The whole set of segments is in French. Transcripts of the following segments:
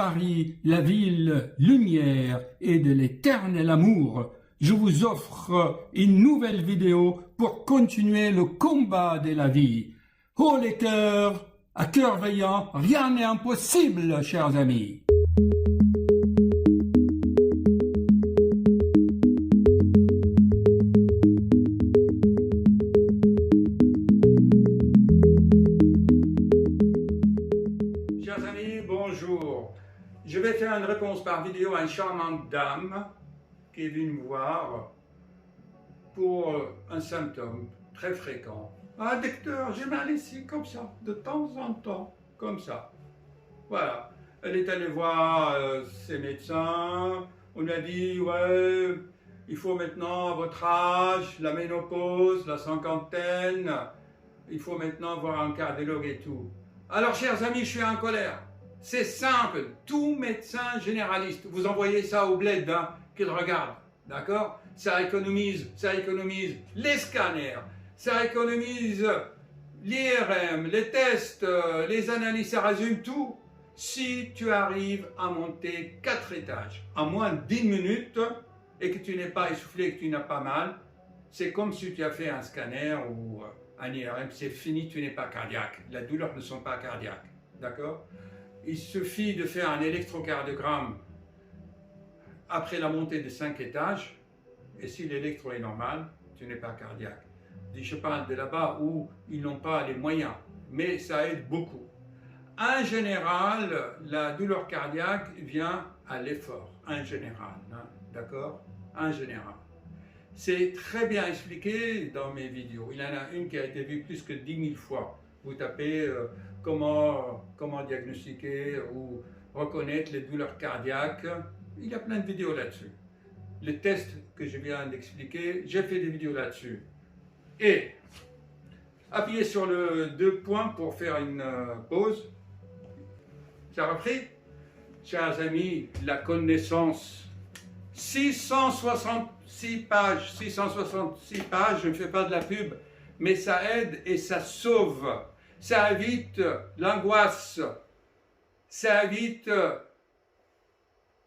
Paris, la ville lumière et de l'éternel amour, je vous offre une nouvelle vidéo pour continuer le combat de la vie. Oh les cœurs, à cœur veillant, rien n'est impossible, chers amis. Chers amis, bonjour. Je vais faire une réponse par vidéo à une charmante dame qui est venue me voir pour un symptôme très fréquent. Ah, docteur, j'ai mal ici, comme ça, de temps en temps, comme ça. Voilà. Elle est allée voir ses médecins. On lui a dit, ouais, il faut maintenant, à votre âge, la ménopause, la cinquantaine, il faut maintenant voir un cardiologue et tout. Alors, chers amis, je suis en colère. C'est simple, tout médecin généraliste, vous envoyez ça au bled, hein, qu'il regarde, d'accord? Ça économise les scanners, ça économise l'IRM, les tests, les analyses, ça résume tout. Si tu arrives à monter 4 étages en moins de 10 minutes et que tu n'es pas essoufflé, que tu n'as pas mal, c'est comme si tu as fait un scanner ou un IRM, c'est fini, tu n'es pas cardiaque. La douleur ne sont pas cardiaques, d'accord? Il suffit de faire un électrocardiogramme après la montée de 5 étages, et si l'électro est normal, tu n'es pas cardiaque. Je parle de là-bas où ils n'ont pas les moyens, mais ça aide beaucoup. En général, la douleur cardiaque vient à l'effort, en général, hein, d'accord? En général. C'est très bien expliqué dans mes vidéos. Il y en a une qui a été vue plus que 10 000 fois. Vous tapez comment diagnostiquer ou reconnaître les douleurs cardiaques. Il y a plein de vidéos là-dessus. Les tests que je viens d'expliquer, j'ai fait des vidéos là-dessus. Et appuyez sur le 2 points pour faire une pause. Ça a repris? Chers amis, la connaissance. 666 pages, je ne fais pas de la pub, mais ça aide et ça sauve. Ça évite l'angoisse, ça évite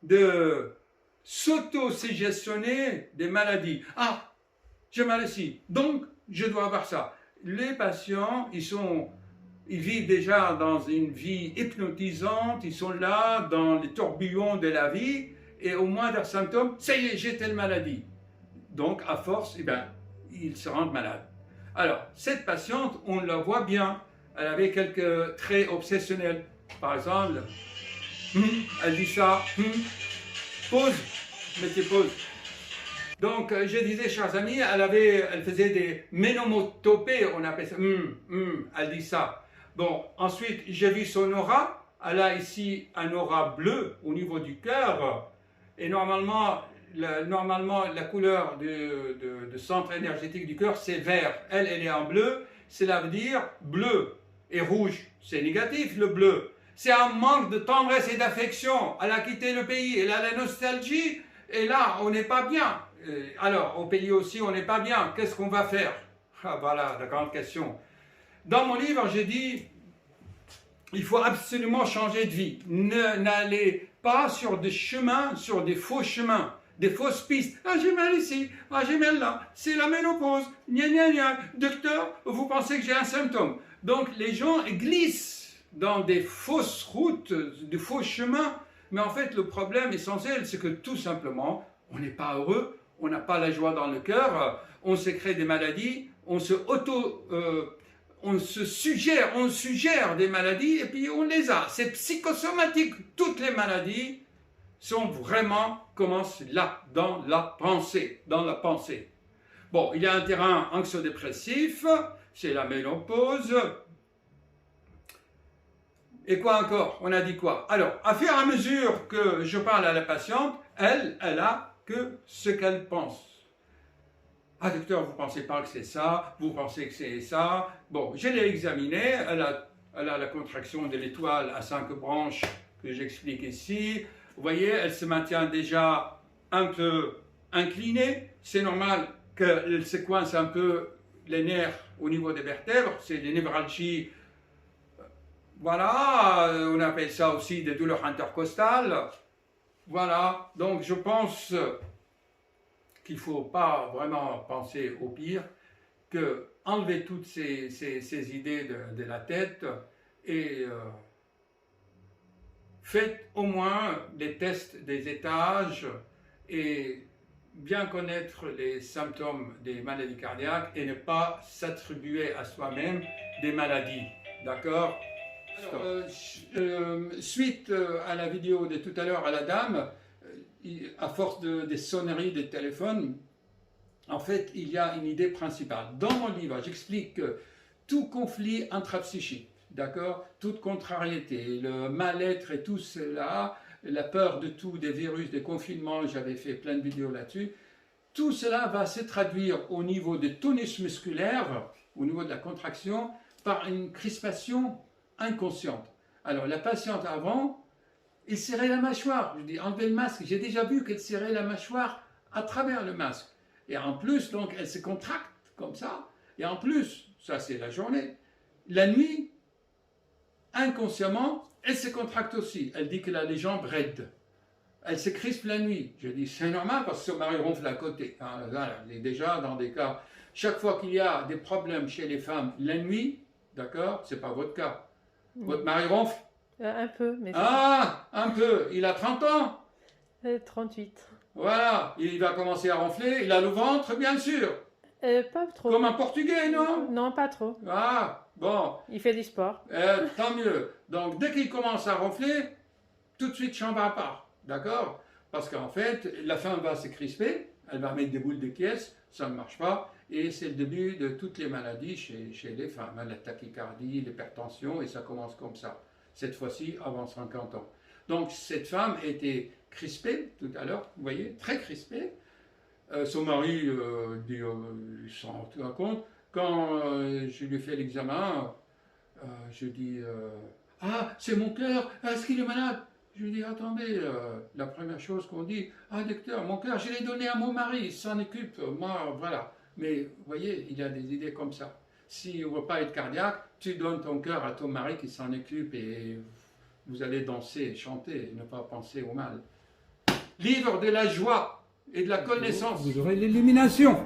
de s'auto-suggestionner des maladies. Ah, j'ai mal ici, donc je dois avoir ça. Les patients, ils vivent déjà dans une vie hypnotisante, ils sont là dans les tourbillons de la vie, et au moindre symptôme, ça y est, j'ai telle maladie. Donc, à force, ils se rendent malades. Alors, cette patiente, on la voit bien, elle avait quelques traits obsessionnels. Par exemple, elle dit ça, pause, mettez pause. Donc, je disais, chers amis, elle faisait des ménomotopées, on appelle ça, elle dit ça. Bon, ensuite, j'ai vu son aura, elle a ici un aura bleu au niveau du cœur, et normalement, la couleur de centre énergétique du cœur, c'est vert. Elle est en bleu, cela veut dire bleu. Et rouge, c'est négatif le bleu. C'est un manque de tendresse et d'affection. Elle a quitté le pays, elle a la nostalgie, et là, on n'est pas bien. Alors, au pays aussi, on n'est pas bien. Qu'est-ce qu'on va faire? Ah, voilà, la grande question. Dans mon livre, j'ai dit, il faut absolument changer de vie. N'allez pas sur des chemins, sur des faux chemins, des fausses pistes. Ah, j'ai mal ici, ah, j'ai mal là, c'est la ménopause, gna gna gna. Docteur, vous pensez que j'ai un symptôme. Donc, les gens glissent dans des fausses routes, des faux chemins. Mais en fait, le problème essentiel, c'est que tout simplement, on n'est pas heureux, on n'a pas la joie dans le cœur, on se crée des maladies, on suggère des maladies et puis on les a. C'est psychosomatique. Toutes les maladies commencent là, dans la pensée. Bon, il y a un terrain anxio-dépressif, c'est la ménopause. Et quoi encore? On a dit quoi? Alors, à fur et à mesure que je parle à la patiente, elle a que ce qu'elle pense. Ah docteur, vous ne pensez pas que c'est ça, vous pensez que c'est ça. Bon, je l'ai examinée, elle a la contraction de l'étoile à 5 branches que j'explique ici. Vous voyez, elle se maintient déjà un peu inclinée. C'est normal qu'elle se coince un peu les nerfs au niveau des vertèbres, c'est des névralgies Voilà, on appelle ça aussi des douleurs intercostales. Voilà, donc je pense qu'il ne faut pas vraiment penser au pire, que enlever toutes ces idées de la tête et faites au moins des tests des étages et bien connaître les symptômes des maladies cardiaques et ne pas s'attribuer à soi-même des maladies. D'accord? Suite à la vidéo de tout à l'heure à la dame, à force des sonneries des téléphones, en fait, il y a une idée principale. Dans mon livre, j'explique que tout conflit intrapsychique, d'accord, toute contrariété, le mal-être et tout cela, la peur de tout, des virus, des confinements, j'avais fait plein de vidéos là-dessus, tout cela va se traduire au niveau des tonus musculaires, au niveau de la contraction, par une crispation inconsciente. Alors, la patiente avant, elle serrait la mâchoire. Je dis, enlevez le masque. J'ai déjà vu qu'elle serrait la mâchoire à travers le masque. Et en plus, donc, elle se contracte comme ça. Et en plus, ça c'est la journée. La nuit, inconsciemment, elle se contracte aussi. Elle dit qu'elle a les jambes raides. Elle se crispe la nuit. Je dis, c'est normal parce que son mari ronfle à côté. Là, elle est déjà dans des cas. Chaque fois qu'il y a des problèmes chez les femmes la nuit, d'accord, c'est pas votre cas. Votre mari ronfle? Un peu, mais... Ah, un peu. Il a 30 ans. 38. Voilà, il va commencer à ronfler. Il a le ventre, bien sûr. Pas trop. Comme un Portugais, non? Non, pas trop. Ah, bon. Il fait du sport. Tant mieux. Donc, dès qu'il commence à ronfler, tout de suite, chambre à part. D'accord? Parce qu'en fait, la femme va se crisper. Elle va mettre des boules de caisse. Ça ne marche pas. Et c'est le début de toutes les maladies chez les femmes. La tachycardie, l'hypertension, et ça commence comme ça. Cette fois-ci, avant 50 ans. Donc, cette femme était crispée tout à l'heure, vous voyez, très crispée. Son mari dit, il s'en rend compte. Quand je lui fais l'examen, je dis, ah, c'est mon cœur, est-ce qu'il est malade? Je lui dis, attendez, la première chose qu'on dit, ah, docteur, mon cœur, je l'ai donné à mon mari, il s'en occupe, moi, voilà. Mais, vous voyez, il y a des idées comme ça. Si on ne veut pas être cardiaque, tu donnes ton cœur à ton mari qui s'en occupe et vous allez danser, chanter, ne pas penser au mal. Livre de la joie et de la connaissance. Vous aurez l'illumination.